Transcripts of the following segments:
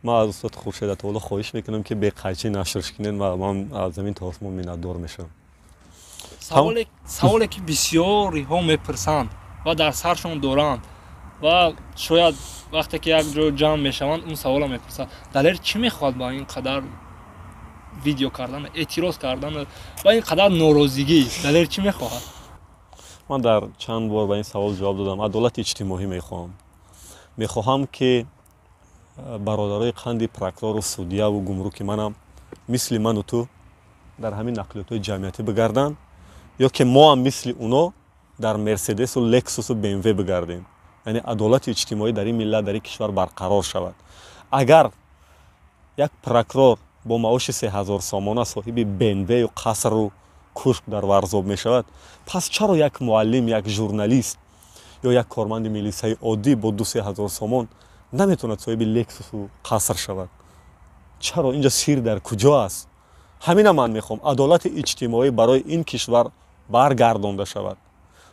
ما از استاد خورشید عطاالله خواهش میکنم که به قیچی نشرش کنین و من از زمین تا آسمان منتظر میشم. سوالی که بسیاری ها میپرسند و در سرشون دارند و شاید وقتی که یک جا جمع میشوند اون سوال میپرسند دلیر چی میخواد با این قدر ویدیو کردن اعتراض کردن با این قدر ناراضگی دلیر چی میخواهد؟ من در چند بار به این سوال جواب دادم. عدالت اجتماعی میخواهم که برادرای قندی پروکورور و سودیه و گمرک منم مثل من و تو در همین نقلیات‌های جمعیتی بگردن یا که ما هم مثل اونا در مرسدس و لکسوس و BMW بگردیم. یعنی عدالت اجتماعی در این ملت در این کشور برقرار شود. اگر یک پروکورور با معاش 3000 سامانه صاحب BMW و قصر و کوشک در ورزاب می شود، پس چرا یک معلم، یک ژورنالیست یا یک کارمند میلیسای عادی با 2-3000 سامان نمیتوند صاحب لکسوس و قصر شود؟ چرا؟ اینجا سیر در کجا است؟ همین من میخوام عدالت اجتماعی برای این کشور برگردانده شود.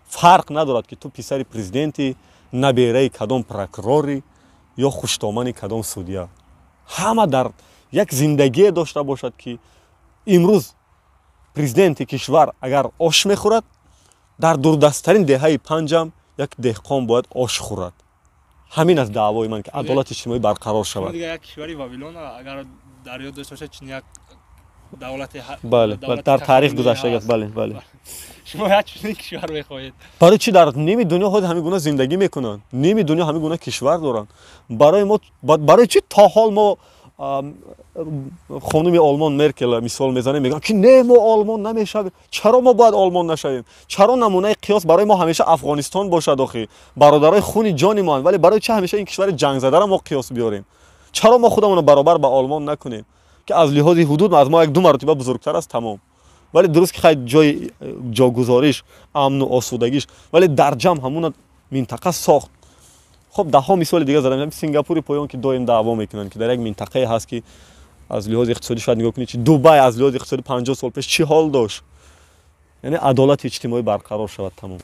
فرق ندارد که تو پسر پرزیدنتی، نبیره کدام پروکوروری یا خوشتامن کدام سودیه. همه در یک زندگی داشته باشد که امروز پرزیدنت کشور اگر آش میخورد، در دوردستترین دهه پنجم یک دهقان باید آش خورد. همین از دعوای من که عدالت اجتماعی برقرار شود. دیگه یک کشوری بابلون اگر در یاد داشته باشه چنین یک دولت بله در تاریخ گذشته است. بله شما هر چیزی کشور میخواهید. برای چی در نیمی دنیا خود همین گونه زندگی میکنن؟ نیمی دنیا همین گونه کشور دارن. برای چی تا حال ما خانم آلمان مرکل مثال میزنه میگن که نه ما آلمان نمیشویم. چرا ما باید آلمان نشویم؟ چرا نمونه قیاس برای ما همیشه افغانستان باشد؟ آخه برادرای خون جان ما، ولی برای چه همیشه این کشور جنگ زده را ما قیاس بیاریم؟ چرا ما خودمون برابر با آلمان نکنیم که از لحاظ حدود از ما یک 2 مرتبه بزرگتر است؟ تمام. ولی درست که خیلی جاگذاریش امن و آسودگیش، ولی در جمع همون منطقه ساخت. خب ده ها مثال دیگه زدم. سنگاپور پایان که دائم دعوا میکنن که در یک منطقه هست که از لحاظ اقتصادی شاید نگاه کنید چه دبی از لحاظ اقتصادی 50 سال پیش چه حال داشت. یعنی عدالت اجتماعی برقرار شود. تمام.